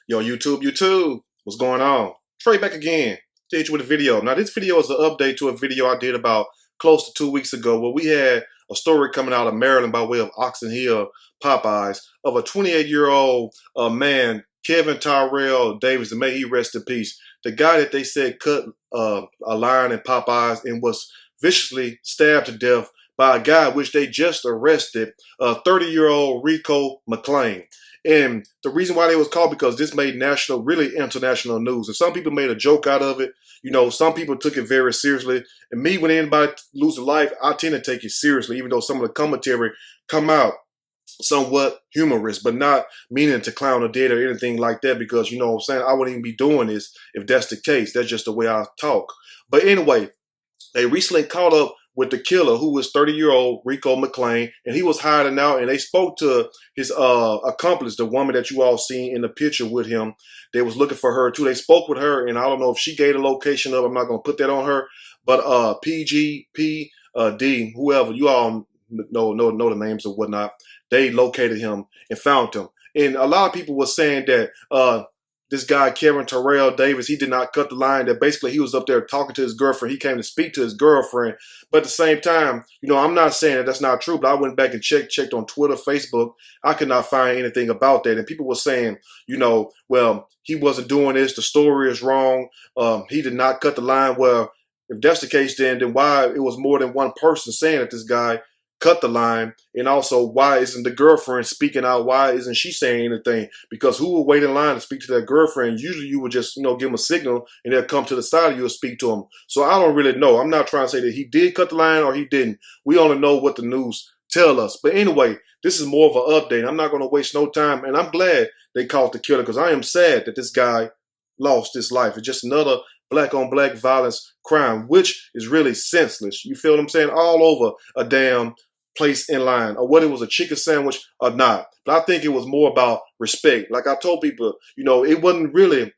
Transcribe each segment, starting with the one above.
Yo, YouTube, what's going on? Trey back again to hit you with a video. Now, this video is an update to a video I did about close to 2 weeks ago where we had a story coming out of Maryland by way of Oxon Hill, Popeyes, of a 28-year-old man, Kevin Tyrell Davis, and may he rest in peace. The guy that they said cut a line in Popeyes and was viciously stabbed to death by a guy which they just arrested, 30-year-old Rico McLean. And the reason why they was called, because this made national, really international news. And some people made a joke out of it. You know, some people took it very seriously. And me, when anybody loses life, I tend to take it seriously, even though some of the commentary come out somewhat humorous, but not meaning to clown a dead or anything like that, because, you know what I'm saying, I wouldn't even be doing this if that's the case. That's just the way I talk. But anyway, they recently caught up with the killer, who was 30-year-old Rico McLean, and he was hiding out, and they spoke to his accomplice, the woman that you all seen in the picture with him. They was looking for her too. They spoke with her, and I don't know if she gave the location up. I'm not going to put that on her, but PGP, D, whoever, you all know the names or whatnot, they located him and found him. And a lot of people were saying that this guy, Kevin Tyrell Davis, he did not cut the line, that basically he was up there talking to his girlfriend. He came to speak to his girlfriend. But at the same time, you know, I'm not saying that that's not true, but I went back and checked on Twitter, Facebook. I could not find anything about that. And people were saying, you know, well, he wasn't doing this. The story is wrong. He did not cut the line. Well, if that's the case, then why it was more than one person saying that this guy cut the line? And also, why isn't the girlfriend speaking out? Why isn't she saying anything? Because who would wait in line to speak to their girlfriend? Usually you would just, you know, give them a signal and they'll come to the side of you and speak to them. So I don't really know. I'm not trying to say that he did cut the line or he didn't. We only know what the news tell us. But anyway, this is more of an update. I'm not going to waste no time. And I'm glad they caught the killer, because I am sad that this guy lost his life. It's just another black on black violence crime, which is really senseless. You feel what I'm saying? All over a damn place in line, or whether it was a chicken sandwich or not. But I think it was more about respect. Like I told people, you know, it wasn't really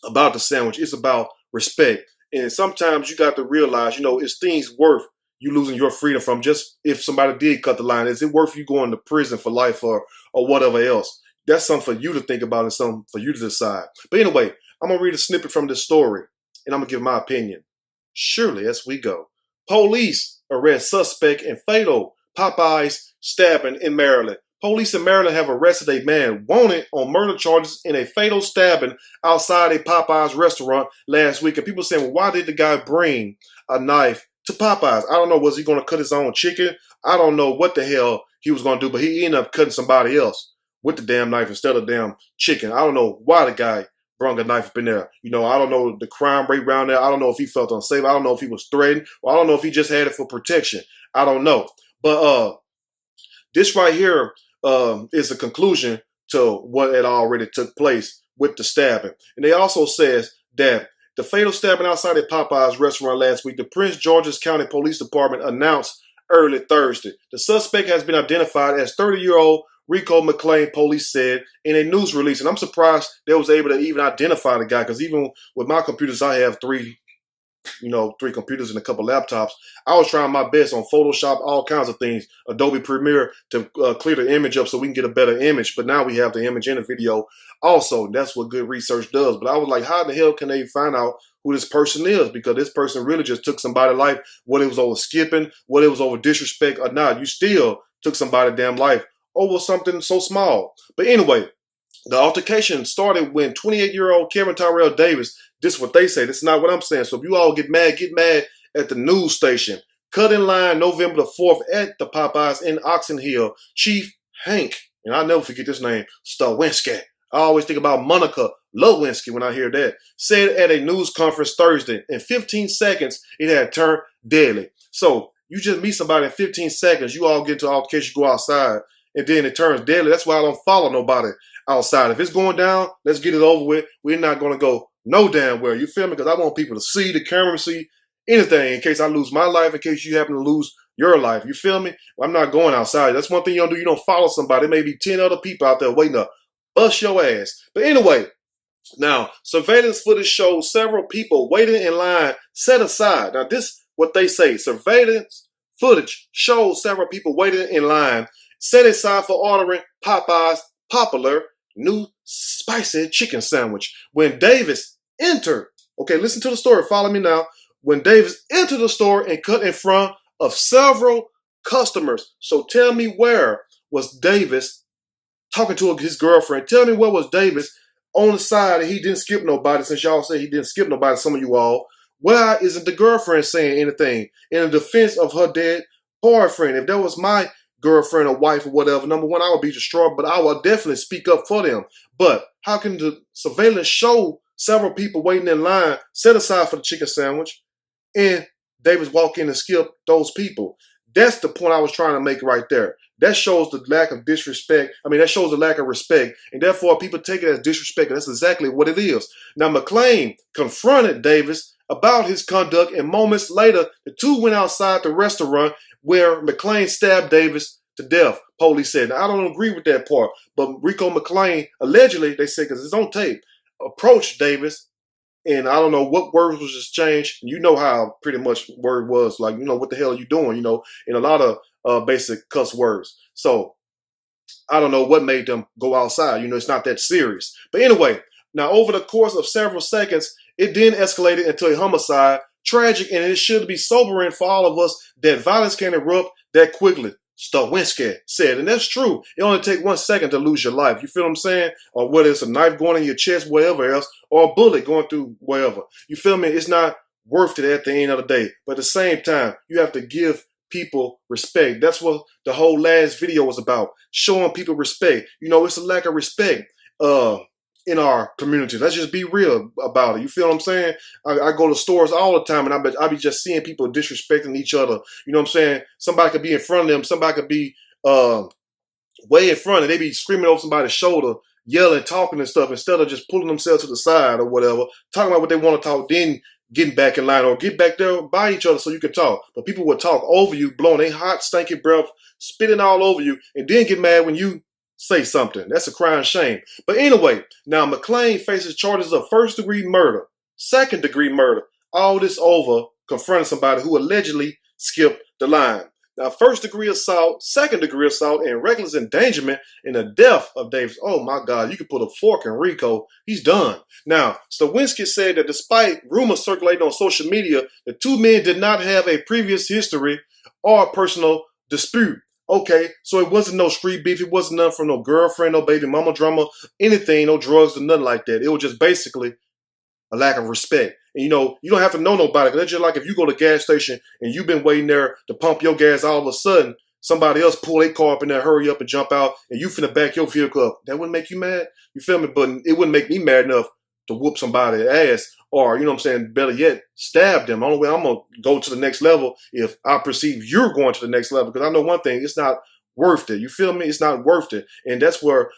about the sandwich. It's about respect. And sometimes you got to realize, you know, is things worth you losing your freedom from? Just if somebody did cut the line, is it worth you going to prison for life or whatever else? That's something for you to think about and something for you to decide. But anyway, I'm going to read a snippet from this story, and I'm going to give my opinion. Surely, as we go. Police arrest suspect in fatal Popeyes stabbing in Maryland. Police in Maryland have arrested a man wanted on murder charges in a fatal stabbing outside a Popeyes restaurant last week. And people saying, well, why did the guy bring a knife to Popeyes? I don't know. Was he going to cut his own chicken? I don't know what the hell he was going to do, but he ended up cutting somebody else with the damn knife instead of damn chicken. I don't know why the guy brought a knife up in there. You know, I don't know the crime rate around there. I don't know if he felt unsafe. I don't know if he was threatened. Or I don't know if he just had it for protection. I don't know. But this right here is a conclusion to what had already took place with the stabbing. And they also says that the fatal stabbing outside a Popeyes restaurant last week, the Prince George's County Police Department announced early Thursday. The suspect has been identified as 30-year-old Rico McLean, police said in a news release. And I'm surprised they was able to even identify the guy, because even with my computers, I have three computers and a couple laptops. I was trying my best on Photoshop, all kinds of things, Adobe Premiere, to clear the image up so we can get a better image. But now we have the image in the video also. That's what good research does. But I was like, how the hell can they find out who this person is? Because this person really just took somebody's life, whether it was over skipping, whether it was over disrespect or not. You still took somebody's damn life over something so small. But anyway, the altercation started when 28-year-old Kevin Tyrell Davis, this is what they say, this is not what I'm saying. So if you all get mad at the news station. Cut in line November the 4th at the Popeyes in Oxon Hill. Chief Hank, and I'll never forget this name, Stawinski. I always think about Monica Lewinsky when I hear that. Said at a news conference Thursday, in 15 seconds, it had turned deadly. So you just meet somebody in 15 seconds, you all get into altercation, you go outside, and then it turns deadly. That's why I don't follow nobody outside. If it's going down, let's get it over with. We're not going to go no damn where. You feel me? Because I want people to see, the camera see anything in case I lose my life, in case you happen to lose your life. You feel me? I'm not going outside. That's one thing you don't do. You don't follow somebody. There may be 10 other people out there waiting to bust your ass. But anyway, now, surveillance footage shows several people waiting in line set aside. Now, this what they say. Surveillance footage shows several people waiting in line set aside for ordering Popeyes' popular new spicy chicken sandwich. When Davis entered, okay, listen to the story, follow me now. When Davis entered the store and cut in front of several customers. So tell me, where was Davis talking to his girlfriend? Tell me, where was Davis on the side and he didn't skip nobody, since y'all say he didn't skip nobody, some of you all. Why isn't the girlfriend saying anything in the defense of her dead boyfriend? If that was my girlfriend or wife or whatever, number one, I would be distraught, but I would definitely speak up for them. But how can the surveillance show several people waiting in line set aside for the chicken sandwich and Davis walk in and skip those people? That's the point I was trying to make right there. That shows the lack of disrespect. I mean, that shows the lack of respect. And therefore, people take it as disrespect. And that's exactly what it is. Now, McClain confronted Davis about his conduct, and moments later, the two went outside the restaurant where McClain stabbed Davis to death, police said. Now, I don't agree with that part, but Rico McClain, allegedly, they say, because it's on tape, approached Davis, and I don't know what words was exchanged. You know how pretty much word was, like, what the hell are you doing, in a lot of basic cuss words. So I don't know what made them go outside. It's not that serious. But anyway, now over the course of several seconds, it then escalated into a homicide. Tragic, and it should be sobering for all of us that violence can erupt that quickly, Stawinski said. And that's true. It only takes 1 second to lose your life. You feel what I'm saying? Or whether it's a knife going in your chest, whatever else, or a bullet going through wherever. You feel me? It's not worth it at the end of the day. But at the same time, you have to give people respect. That's what the whole last video was about. Showing people respect. It's a lack of respect in our community. Let's just be real about it. You feel what I'm saying? I go to stores all the time, and I be just seeing people disrespecting each other. You know what I'm saying? Somebody could be in front of them. Somebody could be way in front, and they be screaming over somebody's shoulder, yelling, talking and stuff, instead of just pulling themselves to the side or whatever, talking about what they want to talk, then getting back in line or get back there by each other so you can talk. But people will talk over you, blowing their hot, stinky breath, spitting all over you, and then get mad when you say something. That's a crying shame. But anyway, now McClain faces charges of first-degree murder, second-degree murder, all this over confronting somebody who allegedly skipped the line. Now, first-degree assault, second-degree assault, and reckless endangerment in the death of Davis. Oh, my God, you could put a fork in Rico. He's done. Now, Stawinski said that despite rumors circulating on social media, the two men did not have a previous history or personal dispute. Okay, so it wasn't no street beef. It wasn't nothing from no girlfriend, no baby mama drama, anything, no drugs or nothing like that. It was just basically a lack of respect. And you don't have to know nobody. That's just like if you go to the gas station and you've been waiting there to pump your gas, all of a sudden somebody else pull their car up in there, hurry up and jump out, and you finna back your vehicle up. That wouldn't make you mad? You feel me? But it wouldn't make me mad enough to whoop somebody's ass, or, better yet, stab them. Only way I'm going to go to the next level if I perceive you're going to the next level. Because I know one thing, it's not worth it. You feel me? It's not worth it. And that's where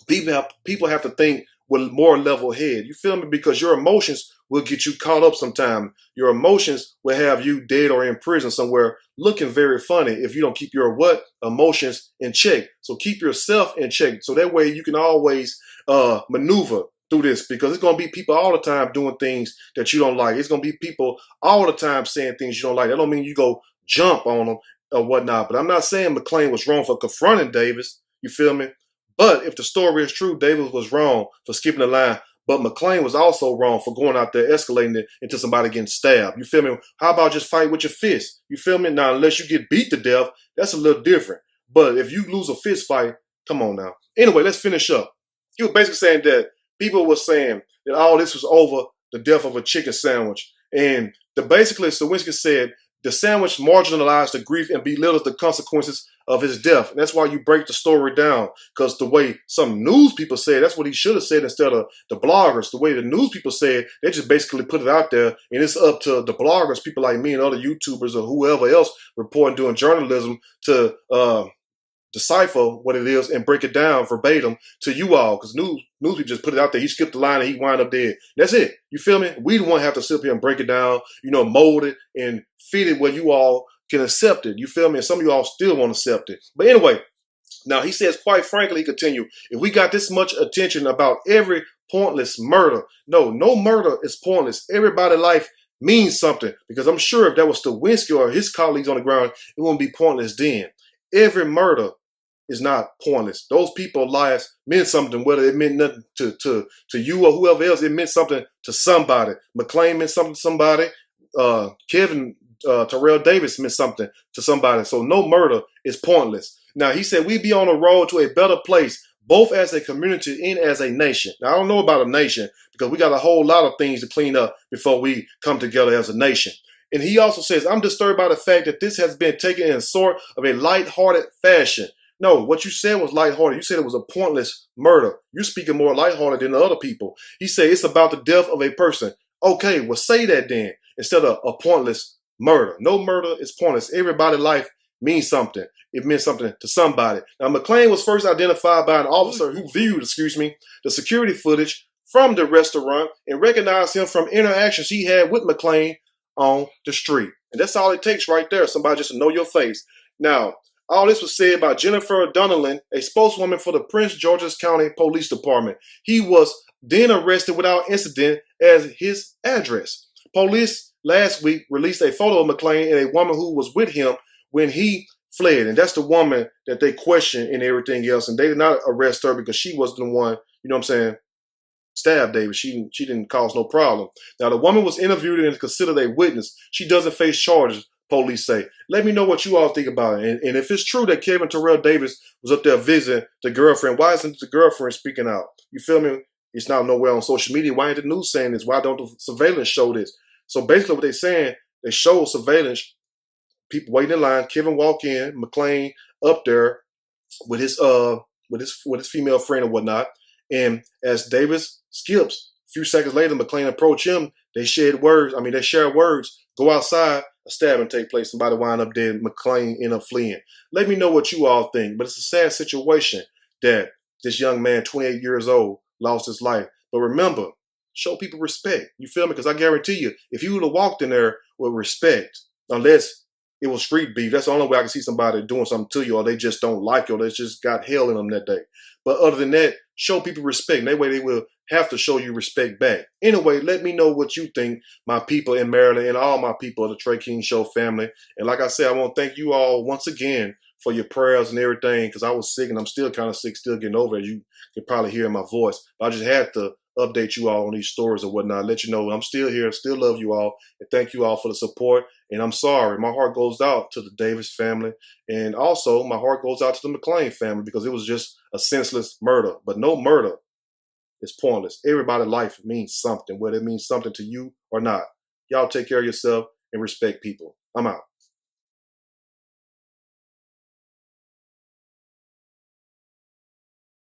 people have to think with more level head. You feel me? Because your emotions will get you caught up sometime. Your emotions will have you dead or in prison somewhere looking very funny if you don't keep your emotions in check. So keep yourself in check. So that way you can always maneuver through this, because it's going to be people all the time doing things that you don't like. It's going to be people all the time saying things you don't like. That don't mean you go jump on them or whatnot. But I'm not saying McClain was wrong for confronting Davis. You feel me? But if the story is true, Davis was wrong for skipping the line. But McClain was also wrong for going out there, escalating it into somebody getting stabbed. You feel me? How about just fight with your fist? You feel me? Now, unless you get beat to death, that's a little different. But if you lose a fist fight, come on now. Anyway, let's finish up. He was basically saying that people were saying that all this was over the death of a chicken sandwich. And basically, Stawinski said the sandwich marginalized the grief and belittles the consequences of his death. And that's why you break the story down, because the way some news people said, that's what he should have said instead of the bloggers. The way the news people said, they just basically put it out there, and it's up to the bloggers, people like me and other YouTubers or whoever else reporting, doing journalism, to decipher what it is and break it down verbatim to you all, because news people just put it out there. He skipped the line and he wound up dead. That's it. You feel me? We don't want to have to sit here and break it down, mold it and feed it where you all can accept it. You feel me? And some of you all still won't accept it. But anyway, now he says, quite frankly, he continued, if we got this much attention about every pointless murder, no murder is pointless. Everybody's life means something, because I'm sure if that was Stawinski or his colleagues on the ground, it wouldn't be pointless then. Every murder is not pointless. Those people's lives meant something, whether it meant nothing to you or whoever else. It meant something to somebody. McClain meant something to somebody. Kevin Terrell Davis meant something to somebody. So no murder is pointless. Now, he said we be on the road to a better place, both as a community and as a nation. Now, I don't know about a nation because we got a whole lot of things to clean up before we come together as a nation. And he also says, I'm disturbed by the fact that this has been taken in sort of a lighthearted fashion. No, what you said was lighthearted. You said it was a pointless murder. You're speaking more lighthearted than the other people. He said it's about the death of a person. Okay, well, say that then instead of a pointless murder. No murder is pointless. Everybody's life means something. It meant something to somebody. Now, McClain was first identified by an officer who viewed, the security footage from the restaurant and recognized him from interactions he had with McClain on the street. And that's all it takes right there. Somebody just to know your face. Now, all this was said by Jennifer Donnellan, a spokeswoman for the Prince George's County Police Department. He was then arrested without incident as his address. Police last week released a photo of McClain and a woman who was with him when he fled. And that's the woman that they questioned and everything else. And they did not arrest her because she was the one, you know what I'm saying, stabbed David. She didn't cause no problem. Now, the woman was interviewed and considered a witness. She doesn't face charges, police say. Let me know what you all think about it. And if it's true that Kevin Terrell Davis was up there visiting the girlfriend, why isn't the girlfriend speaking out? You feel me? It's not nowhere on social media. Why ain't the news saying this? Why don't the surveillance show this? So basically what they're saying, they show surveillance, people waiting in line, Kevin walk in, McClain up there with his female friend and whatnot. And as Davis skips, a few seconds later, McClain approach him. They share words, go outside, a stabbing take place, somebody wind up dead, McClain end up fleeing. Let me know what you all think. But it's a sad situation that this young man, 28 years old, lost his life. But remember, show people respect. You feel me? Because I guarantee you, if you would have walked in there with respect, unless it was street beef, that's the only way I can see somebody doing something to you, or they just don't like you, or they just got hell in them that day. But other than that, show people respect. And that way they will have to show you respect back. Anyway, let me know what you think, my people in Maryland and all my people of the Trey King Show family. And like I said, I want to thank you all once again for your prayers and everything, because I was sick and I'm still kind of sick, still getting over it. You can probably hear in my voice. But I just had to update you all on these stories and whatnot, let you know I'm still here, still love you all, and thank you all for the support. And I'm sorry, my heart goes out to the Davis family, and also my heart goes out to the McClain family, because it was just a senseless murder. But no murder is pointless. Everybody's life means something, whether it means something to you or not. Y'all take care of yourself and respect people. I'm out.